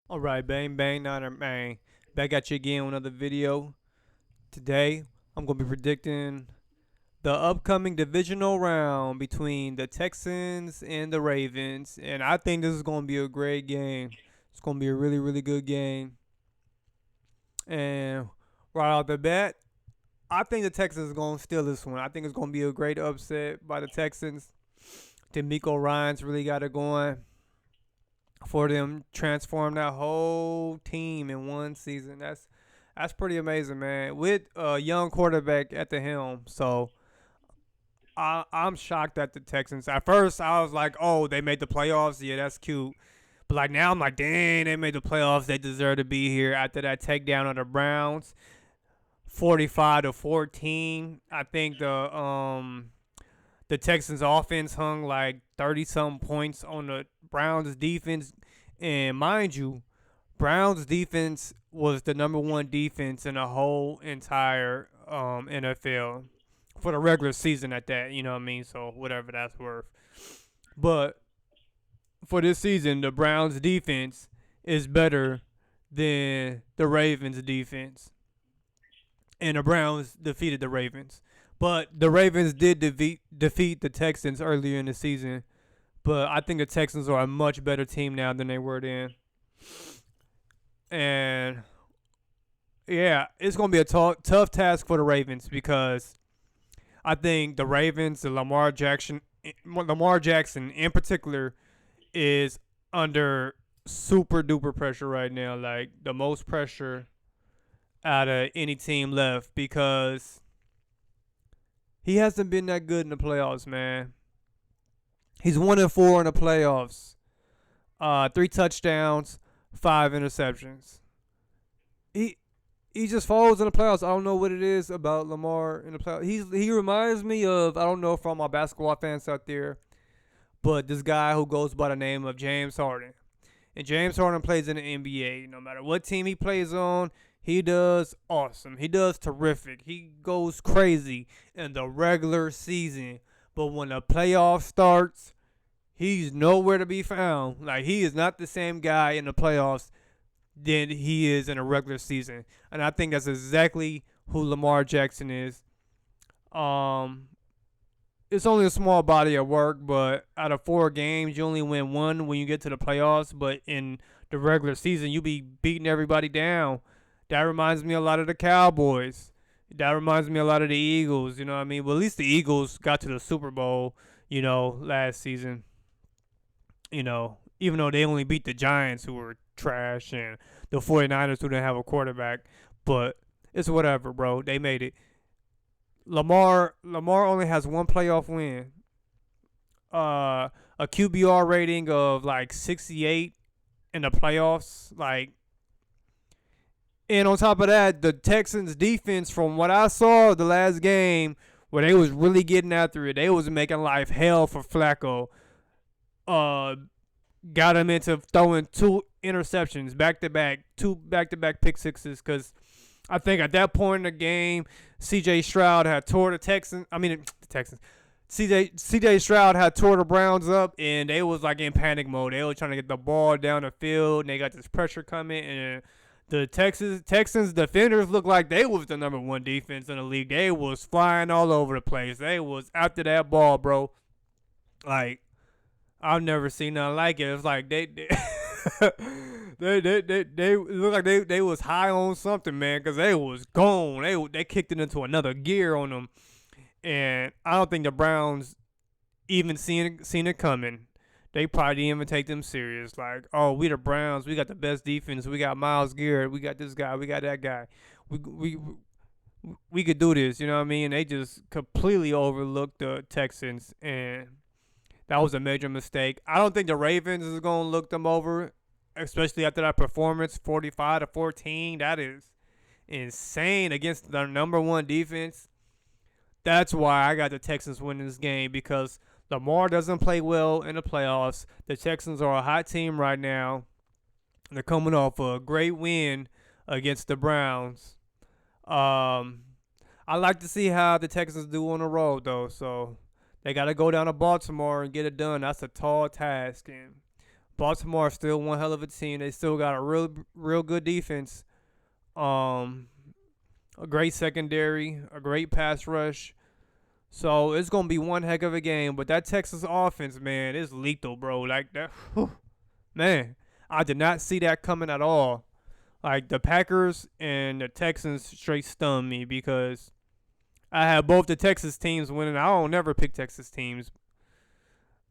All right, bang bang, niner bang. Back at you again with another video. Today, I'm gonna be predicting the upcoming divisional round between the Texans and the Ravens, and I think this is gonna be a great game. It's gonna be a really really good game. And right off the bat, I think the Texans are gonna steal this one. I think it's gonna be a great upset by the Texans. D'Amico Ryan's really got it going for them, transform that whole team in one season. That's pretty amazing, man. With a young quarterback at the helm, so I'm shocked at the Texans. At first, I was like, "Oh, they made the playoffs. Yeah, that's cute." But like now, I'm like, "Dang, they made the playoffs. They deserve to be here." After that takedown of the Browns, 45-14. I think the Texans offense hung like 30 some points on the Browns defense. And mind you, Browns defense was the number one defense in the whole entire NFL for the regular season at that, you know what I mean? So whatever that's worth. But for this season, the Browns defense is better than the Ravens defense. And the Browns defeated the Ravens. But the Ravens did defeat the Texans earlier in the season. But I think the Texans are a much better team now than they were then. And yeah, it's going to be a tough task for the Ravens because I think the Ravens and Lamar Jackson in particular, is under super duper pressure right now. Like the most pressure out of any team left because he hasn't been that good in the playoffs, man. He's 1-4 in the playoffs. 3 touchdowns, 5 interceptions. He he just falls in the playoffs. I don't know what it is about Lamar in the playoffs. He reminds me of, I don't know if all my basketball fans out there, but this guy who goes by the name of James Harden. And James Harden plays in the NBA. No matter what team he plays on, he does awesome. He does terrific. He goes crazy in the regular season. But when the playoff starts, he's nowhere to be found. Like, he is not the same guy in the playoffs than he is in a regular season. And I think that's exactly who Lamar Jackson is. Um, it's only a small body of work, but out of 4 games, you only win one when you get to the playoffs. But in the regular season, you be beating everybody down. That reminds me a lot of the Cowboys. That reminds me a lot of the Eagles. You know what I mean? Well, at least the Eagles got to the Super Bowl, last season. Even though they only beat the Giants, who were trash, and the 49ers, who didn't have a quarterback. But it's whatever, bro. They made it. Lamar only has one playoff win. A QBR rating of like 68 in the playoffs. And on top of that, the Texans defense, from what I saw the last game, where they was really getting after it, they was making life hell for Flacco. Uh, got him into throwing 2 interceptions back to back, 2 back-to-back pick sixes, because I think at that point in the game, C.J. Stroud had tore the Texans. I mean, the Texans. C.J. Stroud had tore the Browns up, and they was like in panic mode. They were trying to get the ball down the field, and they got this pressure coming, and the Texans defenders looked like they was the number one defense in the league. They was flying all over the place. They was after that ball, bro. Like, I've never seen nothing like it. It was like they they look like they was high on something, man, because they was gone. They kicked it into another gear on them, and I don't think the Browns even seen it coming. They probably didn't even take them serious. Like, oh, we the Browns, we got the best defense. We got Myles Garrett, we got this guy, we got that guy. We could do this, you know what I mean? They just completely overlooked the Texans, and that was a major mistake. I don't think the Ravens is gonna look them over, especially after that performance, 45-14. That is insane against the number one defense. That's why I got the Texans winning this game, because Lamar doesn't play well in the playoffs. The Texans are a hot team right now. They're coming off a great win against the Browns. Um, I like to see how the Texans do on the road, though. So they got to go down to Baltimore and get it done. That's a tall task. And Baltimore is still one hell of a team. They still got a real good defense. Um, a great secondary, a great pass rush. So it's gonna be one heck of a game. But that Texas offense, man, is lethal, bro. Like that, whew, man. I did not see that coming at all. Like the Packers and the Texans straight stunned me because I had both the Texas teams winning. I don't never pick Texas teams.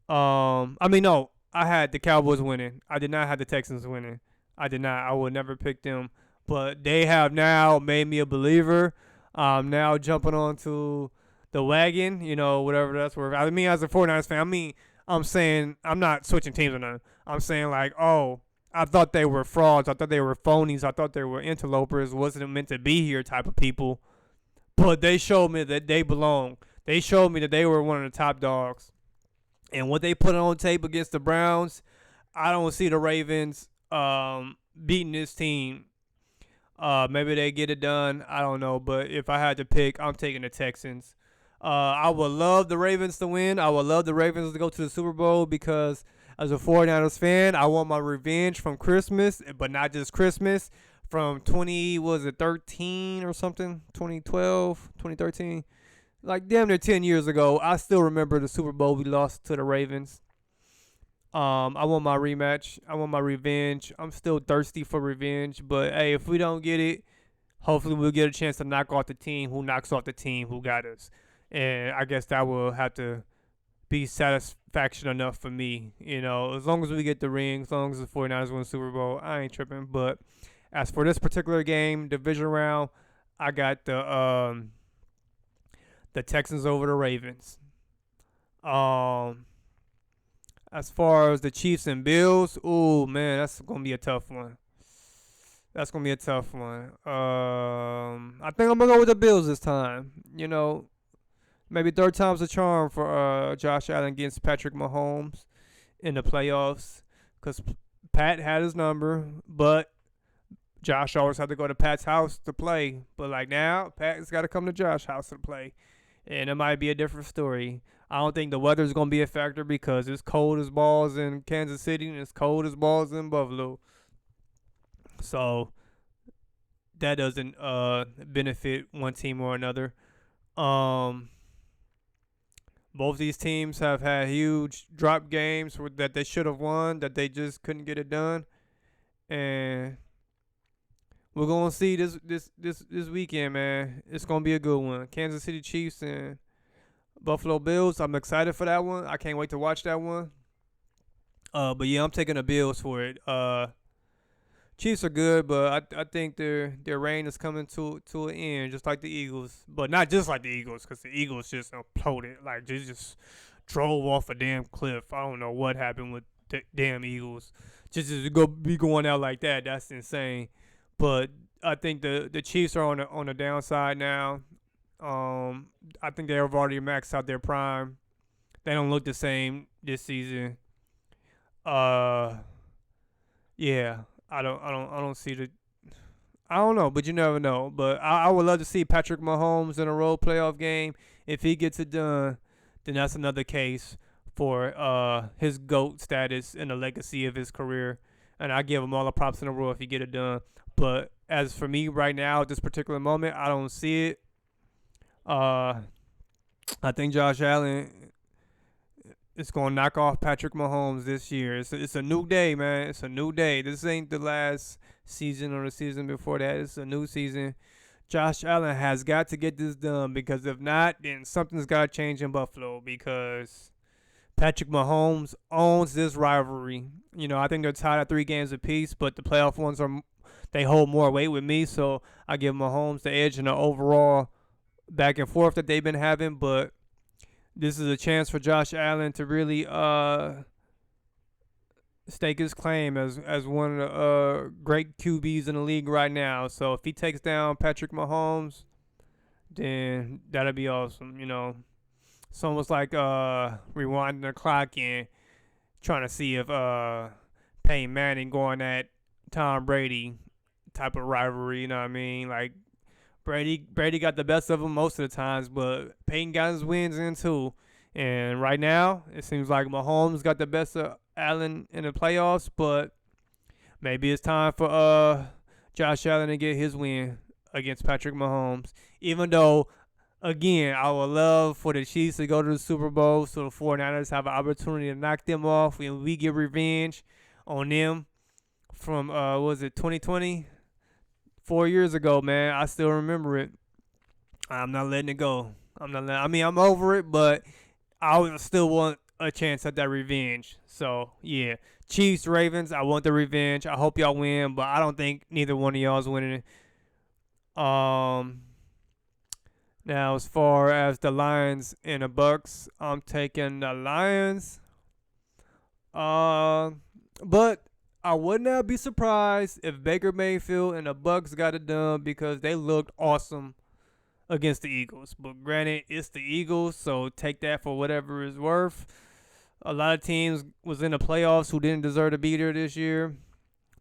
I mean no, I had the Cowboys winning. I did not have the Texans winning. I did not. I would never pick them. But they have now made me a believer. I'm now jumping onto the wagon, whatever that's worth. I mean, as a 49ers fan, I'm saying I'm not switching teams or nothing. I'm saying like, oh, I thought they were frauds. I thought they were phonies. I thought they were interlopers. Wasn't meant to be here type of people. But they showed me that they belong. They showed me that they were one of the top dogs. And what they put on tape against the Browns, I don't see the Ravens beating this team. Maybe they get it done. I don't know. But if I had to pick, I'm taking the Texans. I would love the Ravens to win. I would love the Ravens to go to the Super Bowl because as a 49ers fan, I want my revenge from Christmas, but not just Christmas. From 13 or something, 2012, 2013. Like damn near 10 years ago, I still remember the Super Bowl we lost to the Ravens. I want my rematch. I want my revenge. I'm still thirsty for revenge. But, hey, if we don't get it, hopefully we'll get a chance to knock off the team who knocks off the team who got us. And I guess that will have to be satisfaction enough for me. As long as we get the ring, as long as the 49ers win the Super Bowl, I ain't tripping. But as for this particular game, division round, I got the Texans over the Ravens. As far as the Chiefs and Bills, ooh, man, that's going to be a tough one. I think I'm going to go with the Bills this time. Maybe third time's a charm for Josh Allen against Patrick Mahomes in the playoffs because Pat had his number, but Josh always had to go to Pat's house to play. But like now, Pat's got to come to Josh's house to play. And it might be a different story. I don't think the weather's going to be a factor because it's cold as balls in Kansas City and it's cold as balls in Buffalo. So that doesn't benefit one team or another. Both these teams have had huge drop games that they should have won that they just couldn't get it done. And we're going to see this weekend, man. It's going to be a good one. Kansas City Chiefs and Buffalo Bills. I'm excited for that one. I can't wait to watch that one. But yeah, I'm taking the Bills for it. Chiefs are good, but I think their reign is coming to an end, just like the Eagles. But not just like the Eagles, because the Eagles just imploded. Like, they just drove off a damn cliff. I don't know what happened with the damn Eagles. Just to be going out like that, that's insane. But I think the Chiefs are on the downside now. I think they've already maxed out their prime. They don't look the same this season. Yeah. I don't see the. I don't know, but you never know. But I would love to see Patrick Mahomes in a road playoff game. If he gets it done, then that's another case for his GOAT status and the legacy of his career. And I give him all the props in the world if he get it done. But as for me right now at this particular moment, I don't see it. I think Josh Allen is going to knock off Patrick Mahomes this year. It's a new day, man. It's a new day. This ain't the last season or the season before that. It's a new season. Josh Allen has got to get this done because if not, then something's got to change in Buffalo because Patrick Mahomes owns this rivalry. I think they're tied at 3 games apiece, but the playoff ones they hold more weight with me, so I give Mahomes the edge in the overall back and forth that they've been having, but this is a chance for Josh Allen to really stake his claim as one of the great QBs in the league right now. So if he takes down Patrick Mahomes, then that'll be awesome. It's almost like rewinding the clock and trying to see if Peyton Manning going at Tom Brady type of rivalry. You know what I mean? Like Brady got the best of him most of the times, but Peyton got his wins in too. And right now, it seems like Mahomes got the best of Allen in the playoffs, but maybe it's time for Josh Allen to get his win against Patrick Mahomes. Even though, again, I would love for the Chiefs to go to the Super Bowl so the 49ers have an opportunity to knock them off and we get revenge on them from, was it 2020? 4 years ago, man. I still remember it. I'm not letting it go. I'm over it, but I still want a chance at that revenge. So, yeah. Chiefs, Ravens, I want the revenge. I hope y'all win, but I don't think neither one of y'all is winning it. Now, as far as the Lions and the Bucs, I'm taking the Lions. But I would not be surprised if Baker Mayfield and the Bucs got it done because they looked awesome against the Eagles. But granted, it's the Eagles, so take that for whatever it's worth. A lot of teams was in the playoffs who didn't deserve to be there this year.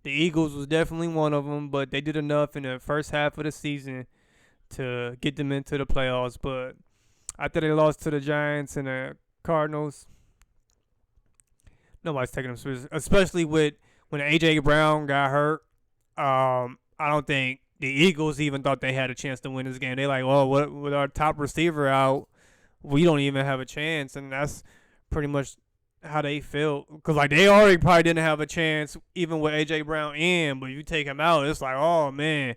The Eagles was definitely one of them, but they did enough in the first half of the season to get them into the playoffs. But after they lost to the Giants and the Cardinals, nobody's taking them seriously, especially with when A.J. Brown got hurt. I don't think the Eagles even thought they had a chance to win this game. They like, well, with our top receiver out, we don't even have a chance, and that's pretty much how they felt. Because like they already probably didn't have a chance even with A.J. Brown in, but you take him out, it's like, oh man,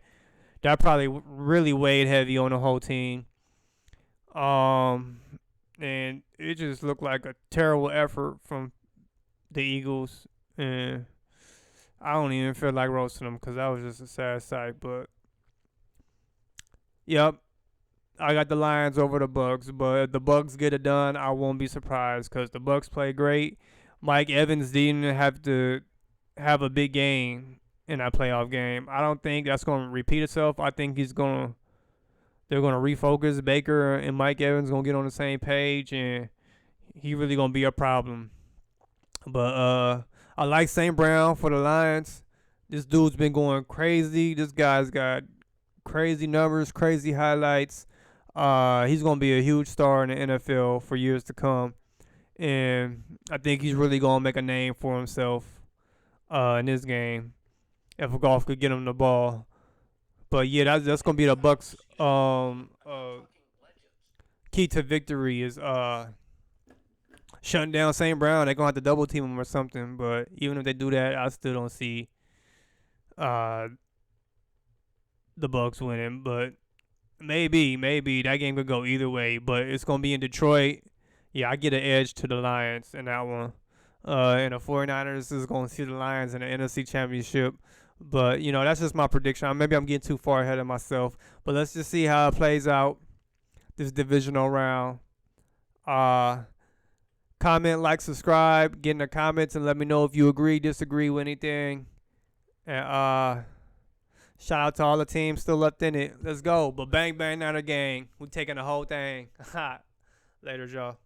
that probably really weighed heavy on the whole team. And it just looked like a terrible effort from the Eagles, and I don't even feel like roasting them because that was just a sad sight. But yep, I got the Lions over the Bucs, but if the Bucs get it done, I won't be surprised because the Bucs play great. Mike Evans didn't have to have a big game in that playoff game. I don't think that's going to repeat itself. I think they're going to refocus. Baker and Mike Evans going to get on the same page, and he really going to be a problem. But I like St. Brown for the Lions. This dude's been going crazy. This guy's got crazy numbers, crazy highlights. He's going to be a huge star in the NFL for years to come. And I think he's really going to make a name for himself in this game if a golf could get him the ball. But, yeah, that's going to be the Bucs' key to victory is shutting down St. Brown. They're going to have to double team him or something. But even if they do that, I still don't see the Bucs winning. But maybe that game could go either way. But it's going to be in Detroit. Yeah, I get an edge to the Lions in that one. And the 49ers is going to see the Lions in the NFC Championship. But, that's just my prediction. Maybe I'm getting too far ahead of myself. But let's just see how it plays out this divisional round. Comment, like, subscribe, get in the comments, and let me know if you agree, disagree with anything. And shout out to all the teams still left in it. Let's go. But bang, bang, not a gang. We taking the whole thing. Later, y'all.